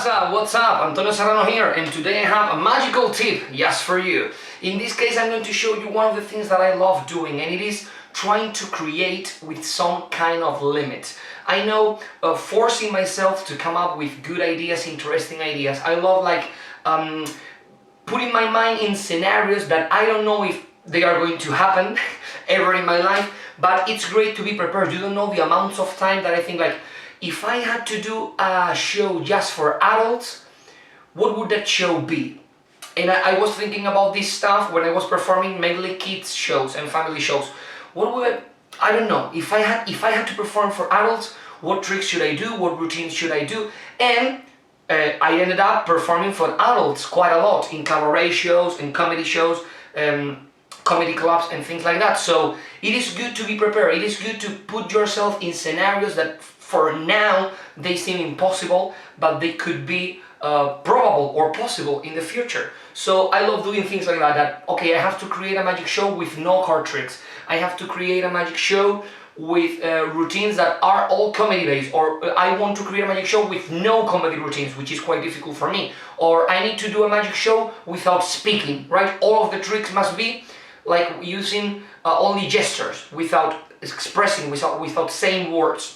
What's up? Antonio Serrano here, and today I have a magical tip just for you. In this case, I'm going to show you one of the things that I love doing, and it is trying to create with some kind of limit. I know forcing myself to come up with good ideas, interesting ideas. I love putting my mind in scenarios that I don't know if they are going to happen ever in my life, but it's great to be prepared. You don't know the amounts of time that I think if I had to do a show just for adults, what would that show be? And I was thinking about this stuff when I was performing mainly kids shows and family shows. I don't know, if I had to perform for adults, what tricks should I do, what routines should I do? And I ended up performing for adults quite a lot in cabaret shows and comedy shows, comedy clubs and things like that. So it is good to be prepared. It is good to put yourself in scenarios that for now they seem impossible, but they could be probable or possible in the future. So I love doing things like that, okay, I have to create a magic show with no card tricks. I have to create a magic show with routines that are all comedy based, or I want to create a magic show with no comedy routines, which is quite difficult for me. Or I need to do a magic show without speaking, right? All of the tricks must be like using only gestures, without expressing, without saying words.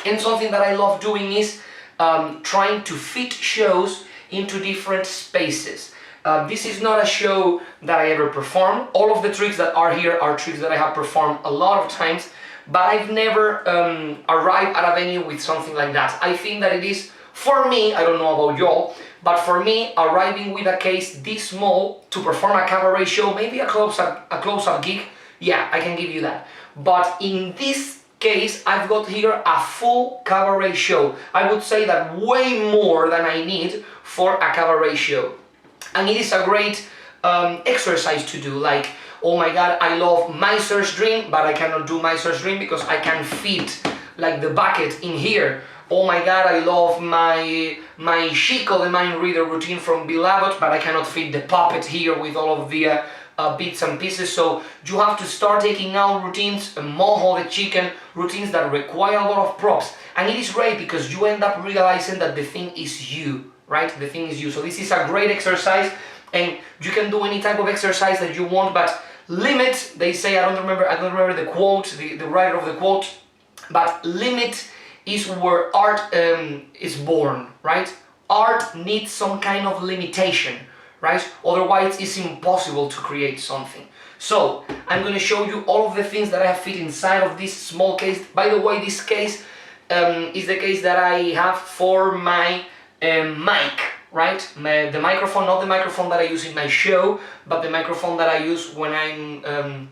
And something that I love doing is trying to fit shows into different spaces. This is not a show that I ever performed. All of the tricks that are here are tricks that I have performed a lot of times, but I've never arrived at a venue with something like that. I think that it is, for me, I don't know about y'all, but for me, arriving with a case this small to perform a cabaret show, maybe a close-up gig, yeah, I can give you that. But in this case, I've got here a full cabaret show. I would say that way more than I need for a cabaret show. And it is a great exercise to do, like, oh my god, I love Miser's Dream, but I cannot do Miser's Dream because I can fit like the bucket in here. Oh my god, I love my Chico the Mind Reader routine from Beloved, but I cannot fit the puppet here with all of the bits and pieces. So you have to start taking out routines, Mojo the Chicken, routines that require a lot of props. And it is great because you end up realizing that the thing is you, right? The thing is you. So this is a great exercise, and you can do any type of exercise that you want, but limit, they say, I don't remember the quote, the writer of the quote, but limit is where art is born, right? Art needs some kind of limitation, right? Otherwise it's impossible to create something. So I'm going to show you all of the things that I have fit inside of this small case. By the way, this case is the case that I have for my mic, right? The microphone, not the microphone that I use in my show, but the microphone that I use when I'm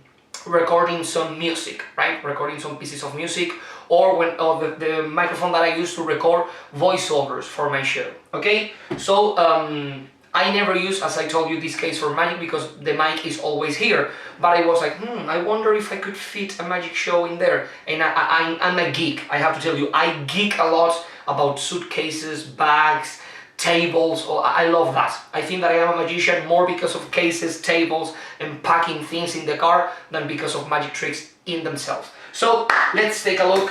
recording some music, right? Recording some pieces of music, or when the microphone that I use to record voiceovers for my show, okay? So I never use, as I told you, this case for magic because the mic is always here. But I was like, I wonder if I could fit a magic show in there. And I'm a geek, I have to tell you. I geek a lot about suitcases, bags, tables. I love that. I think that I am a magician more because of cases, tables, and packing things in the car than because of magic tricks in themselves. So let's take a look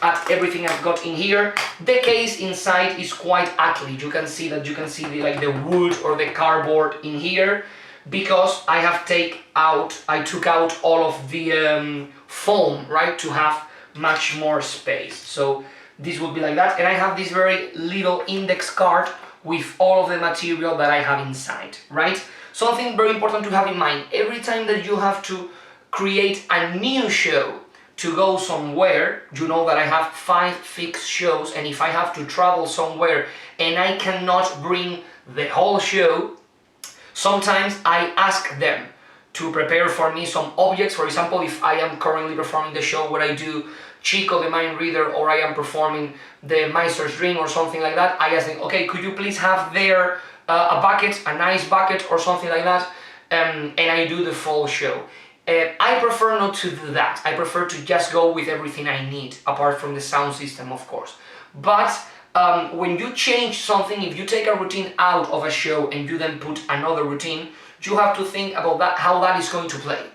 at everything I've got in here. The case inside is quite ugly. You can see the wood or the cardboard in here because I took out all of the foam, right, to have much more space. So this would be like that, and I have this very little index card with all of the material that I have inside, right? Something very important to have in mind, every time that you have to create a new show to go somewhere, you know that I have 5 fixed shows, and if I have to travel somewhere and I cannot bring the whole show, sometimes I ask them to prepare for me some objects. For example, if I am currently performing the show where I do Chico the Mind Reader, or I am performing the Miser's Dream or something like that, I ask them, okay, could you please have there a bucket, a nice bucket or something like that, and I do the full show. I prefer not to do that. I prefer to just go with everything I need, apart from the sound system, of course. But when you change something, if you take a routine out of a show and you then put another routine, you have to think about that, how that is going to play.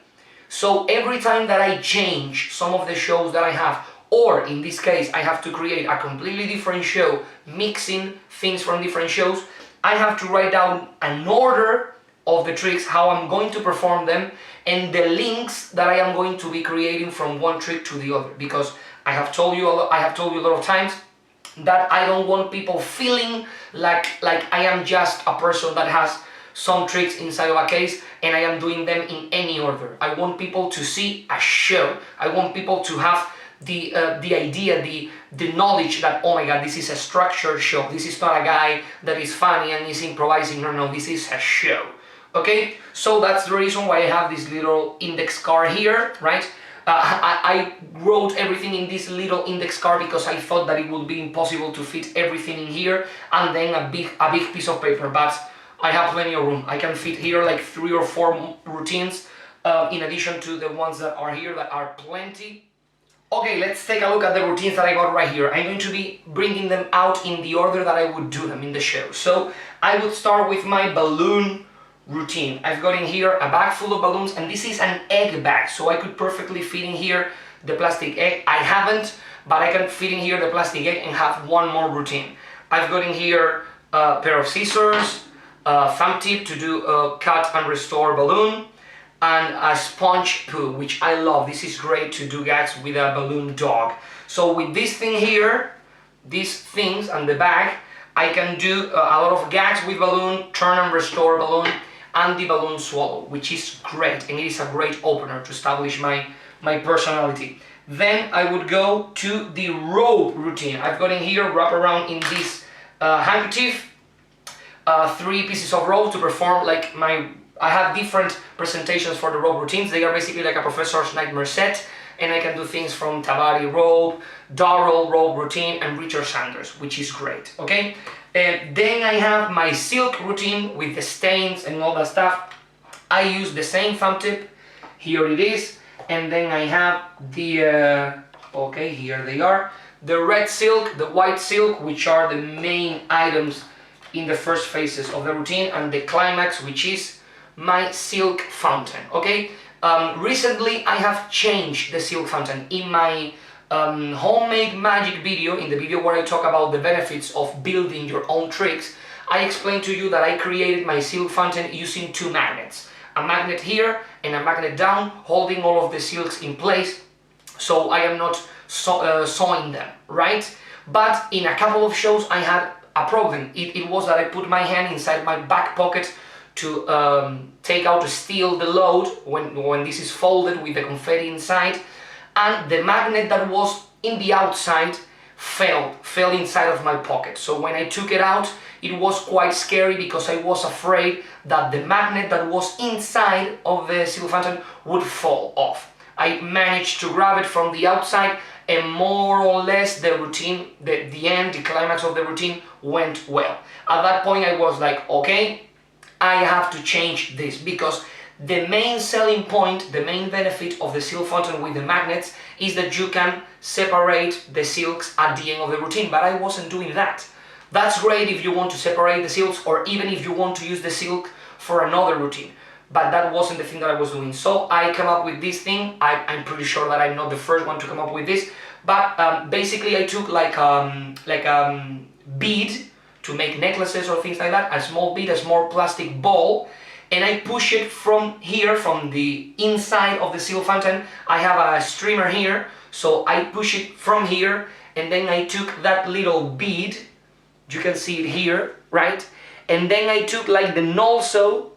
So every time that I change some of the shows that I have, or in this case I have to create a completely different show mixing things from different shows, I have to write down an order of the tricks, how I'm going to perform them, and the links that I am going to be creating from one trick to the other. Because I have told you a lot of times that I don't want people feeling like I am just a person that has some tricks inside of a case and I am doing them in any order. I want people to see a show. I want people to have the idea, the knowledge that, oh my god, this is a structured show. This is not a guy that is funny and is improvising. No, this is a show. Okay, so that's the reason why I have this little index card here, right? I wrote everything in this little index card because I thought that it would be impossible to fit everything in here and then a big piece of paper, but I have plenty of room. I can fit here like 3 or 4 routines in addition to the ones that are here that are plenty. Okay, let's take a look at the routines that I got right here. I'm going to be bringing them out in the order that I would do them in the show. So I would start with my balloon routine. I've got in here a bag full of balloons, and this is an egg bag, so I could perfectly fit in here the plastic egg. I haven't, but I can fit in here the plastic egg and have one more routine. I've got in here a pair of scissors, a thumb tip to do a cut and restore balloon, and a sponge poo, which I love. This is great to do gags with a balloon dog. So with this thing here, these things and the bag, I can do a lot of gags with balloon, turn and restore balloon, and the balloon swallow, which is great, and it is a great opener to establish my personality. Then I would go to the rope routine. I've got in here, wrap around in this handkerchief, 3 pieces of rope to perform like I have different presentations for the rope routines. They are basically like a professor's nightmare set, and I can do things from Tabari rope, Darrell rope routine, and Richard Sanders, which is great, okay? Then I have my silk routine with the stains and all that stuff. I use the same thumb tip, here it is, and then I have the, okay, here they are, the red silk, the white silk, which are the main items in the first phases of the routine, and the climax, which is my silk fountain, okay? Recently I have changed the silk fountain. In my homemade magic video, in the video where I talk about the benefits of building your own tricks, I explained to you that I created my silk fountain using 2 magnets. A magnet here and a magnet down, holding all of the silks in place, so I am not sewing them, right? But in a couple of shows I had a problem. It was that I put my hand inside my back pocket to steal the load when this is folded with the confetti inside, and the magnet that was in the outside fell inside of my pocket. So when I took it out, it was quite scary because I was afraid that the magnet that was inside of the silk fountain would fall off. I managed to grab it from the outside, and more or less the routine, the end, the climax of the routine went well. At that point I was like, okay, I have to change this, because the main selling point, the main benefit of the silk fountain with the magnets is that you can separate the silks at the end of the routine, but I wasn't doing that. That's great if you want to separate the silks, or even if you want to use the silk for another routine, but that wasn't the thing that I was doing. So I come up with this thing. I'm pretty sure that I'm not the first one to come up with this, but basically I took like bead to make necklaces or things like that, a small bead, a small plastic ball, and I push it from here, from the inside of the silk fountain. I have a streamer here, so I push it from here, and then I took that little bead, you can see it here, right? And then I took like the nulso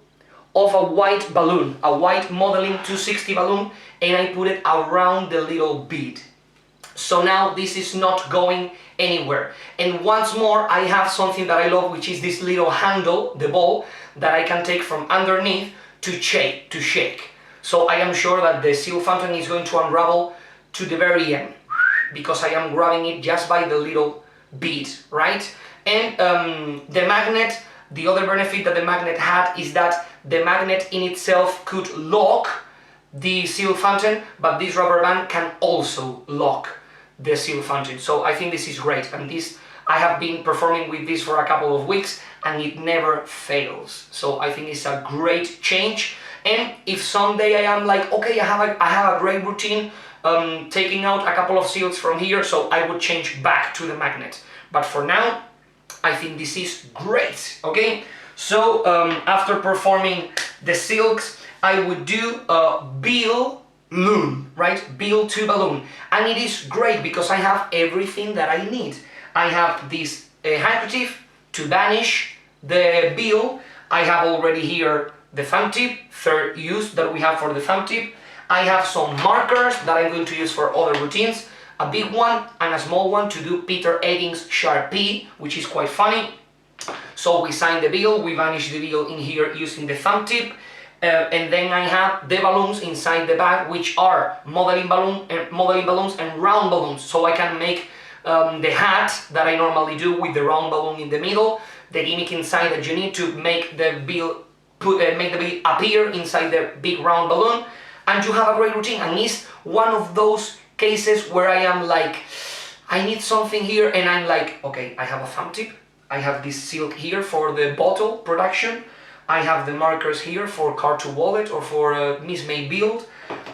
of a white balloon, a white modeling 260 balloon, and I put it around the little bead. So now this is not going anywhere. And once more, I have something that I love, which is this little handle, the ball, that I can take from underneath to shake. So I am sure that the silk fountain is going to unravel to the very end, because I am grabbing it just by the little bead, right? And the magnet, the other benefit that the magnet had is that the magnet in itself could lock the silk fountain, but this rubber band can also lock the silk fountain. So I think this is great, and this, I have been performing with this for a couple of weeks and it never fails. So I think it's a great change. And if someday I am like, okay, I have a great routine, taking out a couple of silks from here, so I would change back to the magnet. But for now, I think this is great, okay? So after performing the silks, I would do a balloon, right? Bill to balloon. And it is great because I have everything that I need. I have this handkerchief to vanish the bill. I have already here the thumb tip, third use that we have for the thumb tip. I have some markers that I'm going to use for other routines, a big one and a small one to do Peter Egging's Sharpie, which is quite funny. So we sign the bill, we vanish the bill in here using the thumb tip, and then I have the balloons inside the bag, which are modeling balloons and round balloons. So I can make the hat that I normally do with the round balloon in the middle, the gimmick inside that you need to make the bill appear inside the big round balloon, and you have a great routine. And it's one of those cases where I am like, I need something here, and I'm like, okay, I have a thumb tip, I have this silk here for the bottle production, I have the markers here for card to wallet or for Miss May build.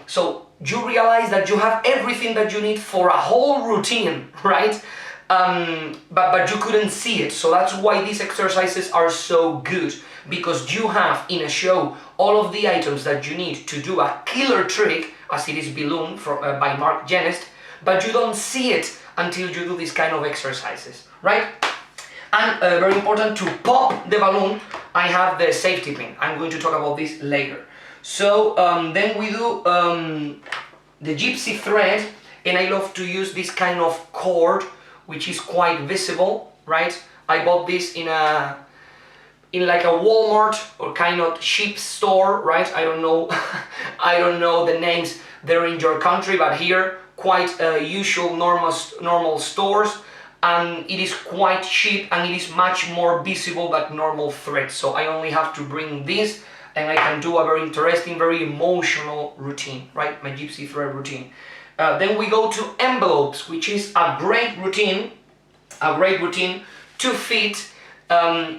So you realize that you have everything that you need for a whole routine, right? But you couldn't see it. So that's why these exercises are so good, because you have in a show all of the items that you need to do a killer trick, as it is Balloon by Mark Genest, but you don't see it until you do these kind of exercises, right? And very important, to pop the balloon, I have the safety pin. I'm going to talk about this later. So then we do the gypsy thread, and I love to use this kind of cord, which is quite visible, right? I bought this in like a Walmart or kind of cheap store, right? I don't know, I don't know the names there in your country, but here quite usual normal stores, and it is quite cheap and it is much more visible than normal thread. So I only have to bring this, and I can do a very interesting, very emotional routine, right? My gypsy thread routine. Then we go to envelopes, which is a great routine to fit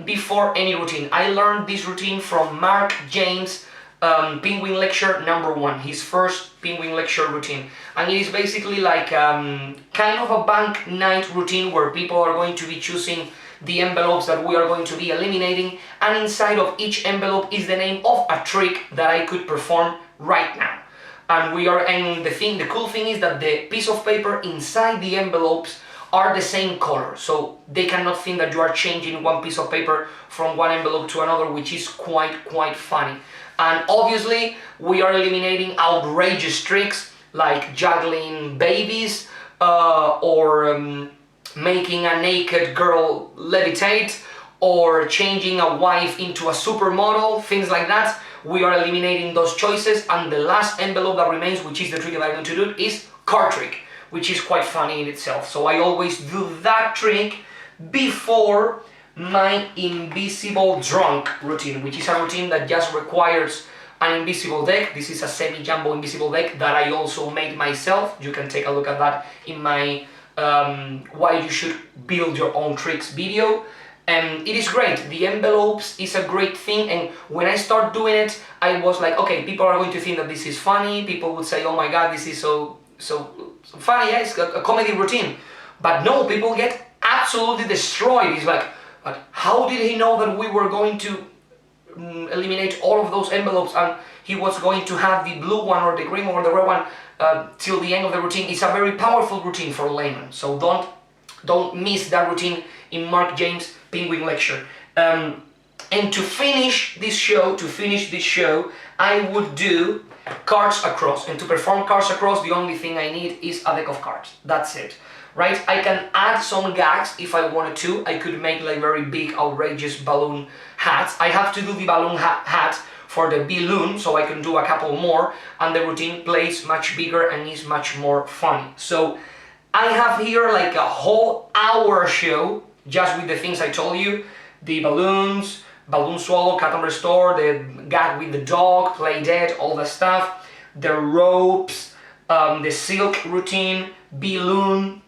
before any routine. I learned this routine from Mark James' Penguin Lecture #1, his first Penguin Lecture routine. And it is basically like kind of a bank night routine where people are going to be choosing the envelopes that we are going to be eliminating, and inside of each envelope is the name of a trick that I could perform right now. And the cool thing is that the piece of paper inside the envelopes are the same color, so they cannot think that you are changing one piece of paper from one envelope to another, which is quite funny. And obviously we are eliminating outrageous tricks like juggling babies or making a naked girl levitate, or changing a wife into a supermodel, things like that. We are eliminating those choices, and the last envelope that remains, which is the trick that I'm going to do, is card trick, which is quite funny in itself. So I always do that trick before my invisible drunk routine, which is a routine that just requires an invisible deck. This is a semi-jumbo invisible deck that I also made myself. You can take a look at that in my why you should build your own tricks video. And it is great. The envelopes is a great thing, and when I start doing it, I was like, okay, people are going to think that this is funny. People would say, oh my god, this is so funny, yeah, it's a comedy routine. But no, people get absolutely destroyed. It's like, but how did he know that we were going to eliminate all of those envelopes and he was going to have the blue one or the green one or the red one till the end of the routine? It's a very powerful routine for a layman, so don't miss that routine in Mark James' Penguin Lecture. And to finish this show, I would do cards across. And to perform cards across, the only thing I need is a deck of cards. That's it, right? I can add some gags if I wanted to. I could make like very big, outrageous balloon hats. I have to do the balloon hat for the balloon, so I can do a couple more, and the routine plays much bigger and is much more funny. So I have here like a whole hour show just with the things I told you: the balloons, balloon swallow, cat and restore, the gag with the dog, play dead, all the stuff, the ropes, the silk routine, balloon.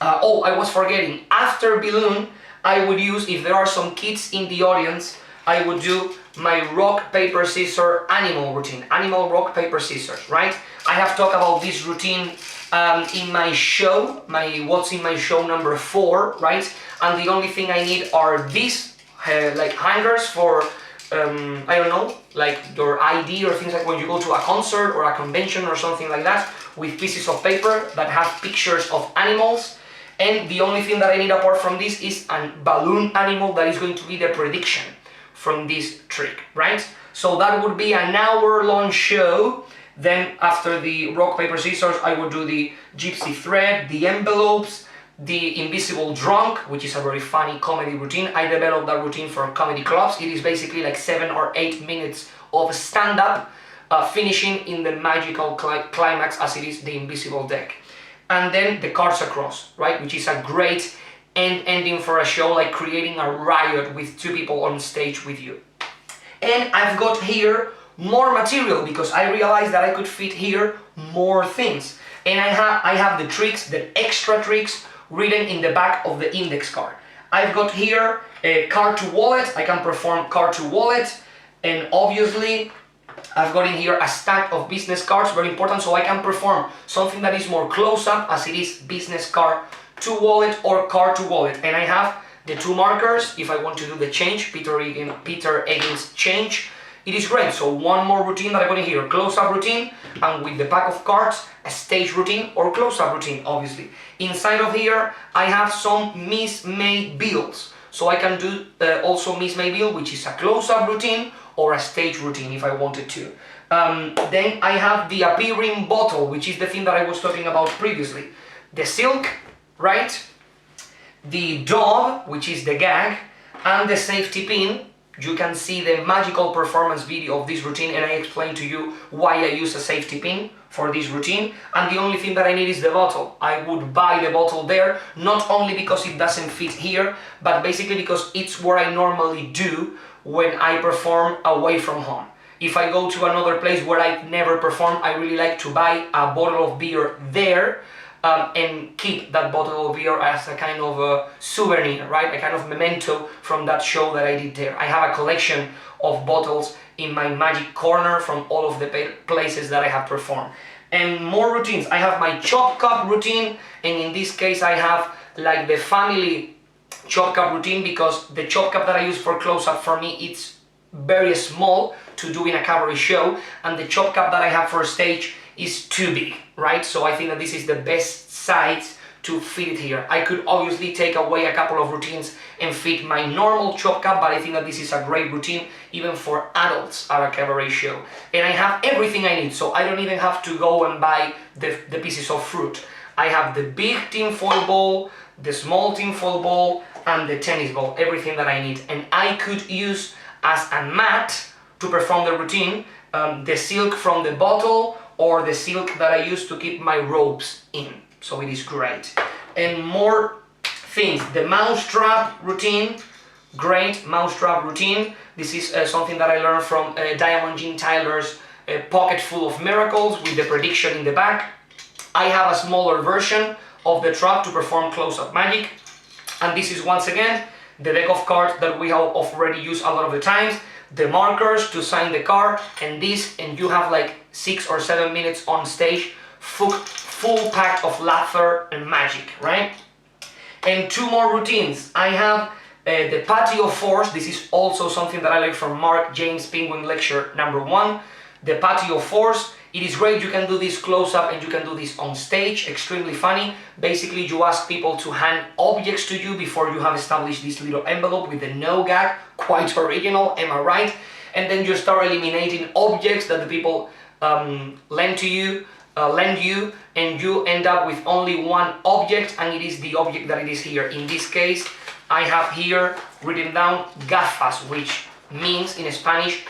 Oh, I was forgetting. After balloon, I would use, if there are some kids in the audience, I would do my rock, paper, scissors, animal routine. Animal, rock, paper, scissors, right? I have talked about this routine in my show, what's in my show number 4, right? And the only thing I need are these like hangers for I don't know, like your ID or things like when you go to a concert or a convention or something like that, with pieces of paper that have pictures of animals. And the only thing that I need apart from this is a balloon animal that is going to be the prediction from this trick, right? So that would be an hour-long show. Then after the rock, paper, scissors, I would do the gypsy thread, the envelopes, the invisible drunk, which is a very funny comedy routine. I developed that routine for comedy clubs. It is basically like 7 or 8 minutes of stand-up, finishing in the magical climax as it is the invisible deck. And then the cards across, right, which is a great ending for a show, like creating a riot with 2 people on stage with you. And I've got here more material because I realized that I could fit here more things. And I have the tricks, the extra tricks, written in the back of the index card. I've got here a card to wallet. I can perform card to wallet, and obviously I've got in here a stack of business cards, very important, so I can perform something that is more close-up as it is business card to wallet or card to wallet. And I have the 2 markers if I want to do the change, Peter Egan's change. It is great. So one more routine that I got in here, close-up routine, and with the pack of cards, a stage routine or close-up routine, obviously. Inside of here, I have some Miss May bills. So I can do also Miss May bill, which is a close-up routine or a stage routine if I wanted to. Then I have the appearing bottle, which is the thing that I was talking about previously. The silk, right? The dog, which is the gag, and the safety pin. You can see the magical performance video of this routine, and I explained to you why I use a safety pin for this routine. And the only thing that I need is the bottle. I would buy the bottle there, not only because it doesn't fit here, but basically because it's where I normally do when I perform away from home. If I go to another place where I've never performed, I really like to buy a bottle of beer there, and keep that bottle of beer as a kind of a souvenir, right? A kind of memento from that show that I did there. I have a collection of bottles in my magic corner from all of the places that I have performed. And more routines. I have my chop cup routine, and in this case I have like the family chop cup routine, because the chop cup that I use for close-up, for me it's very small to do in a cabaret show, and the chop cup that I have for stage is too big, right? So I think that this is the best size to fit it here. I could obviously take away a couple of routines and fit my normal chop cup, but I think that this is a great routine even for adults at a cabaret show. And I have everything I need, so I don't even have to go and buy the pieces of fruit. I have the big tinfoil ball, the small tinfoil ball, and the tennis ball, everything that I need. And I could use as a mat to perform the routine the silk from the bottle, or the silk that I use to keep my ropes in. So it is great. And more things. The mousetrap routine, great mousetrap routine. This is something that I learned from Diamond Jean Tyler's Pocket Full of Miracles with the prediction in the back. I have a smaller version of the trap to perform close-up magic. And this is once again the deck of cards that we have already used a lot of the times. The markers to sign the card, and this, and you have like 6 or 7 minutes on stage, full pack of laughter and magic, right? And 2 more routines. I have the patio force. This is also something that I like from Mark James Penguin lecture number 1. The patio force. It is great, you can do this close up and you can do this on stage, extremely funny. Basically you ask people to hand objects to you before you have established this little envelope with the no gag, quite original, am I right? And then you start eliminating objects that the people lend you, and you end up with only one object, and it is the object that it is here. In this case, I have here written down gafas, which means in Spanish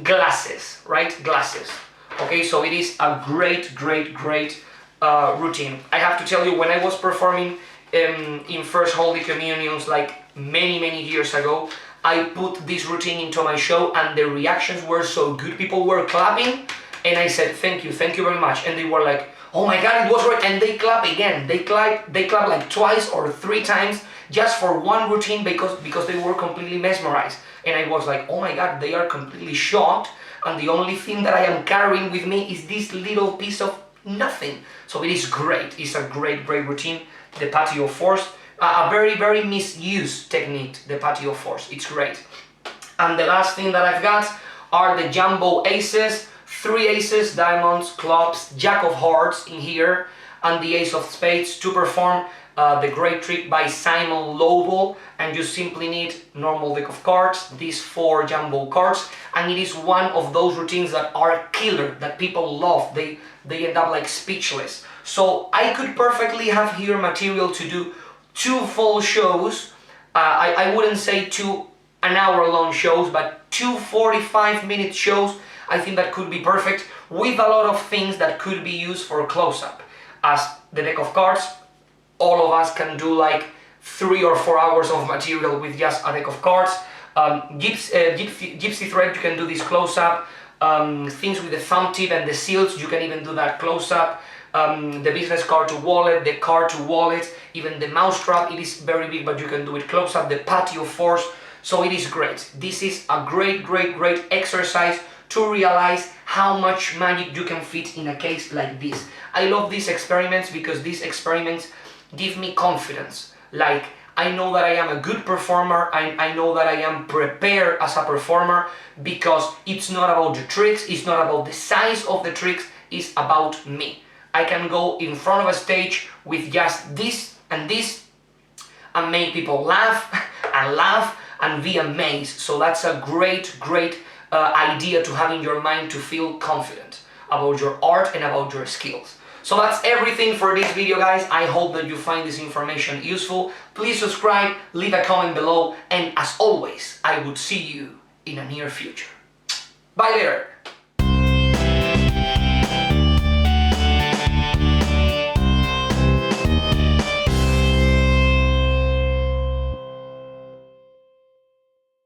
glasses, right? Glasses. Okay, so it is a great routine. I have to tell you, when I was performing in First Holy Communions like many years ago, I put this routine into my show and the reactions were so good. People were clapping and I said, thank you very much. And they were like, oh my god, it was great, and they clap again. They clap like twice or 3 times just for one routine because they were completely mesmerized. And I was like, oh my god, they are completely shocked, and the only thing that I am carrying with me is this little piece of nothing. So it is great. It's a great routine, the patio force. A very, very misused technique, the patio force. It's great. And the last thing that I've got are the jumbo aces. 3 aces, diamonds, clubs, jack of hearts in here, and the ace of spades to perform the great trick by Simon Lowell. And you simply need normal deck of cards, these 4 jumbo cards, and it is one of those routines that are killer, that people love. They end up like speechless. So I could perfectly have here material to do 2 full shows. I wouldn't say 2 an hour long shows, but 2 45-minute shows. I think that could be perfect, with a lot of things that could be used for close-up. As the deck of cards, all of us can do like 3 or 4 hours of material with just a deck of cards. Gypsy thread, you can do this close-up. Things with the thumb tip and the seals, you can even do that close-up. The business card to wallet, the card to wallet, even the mousetrap, it is very big, but you can do it close-up. The patio force, so it is great. This is a great exercise to realize how much magic you can fit in a case like this. I love these experiments because these experiments give me confidence. Like, I know that I am a good performer, I know that I am prepared as a performer, because it's not about the tricks, it's not about the size of the tricks, it's about me. I can go in front of a stage with just this and this and make people laugh and be amazed. So that's a great idea to have in your mind, to feel confident about your art and about your skills. So that's everything for this video, guys. I hope that you find this information useful. Please subscribe, leave a comment below, and as always, I would see you in a near future. Bye later!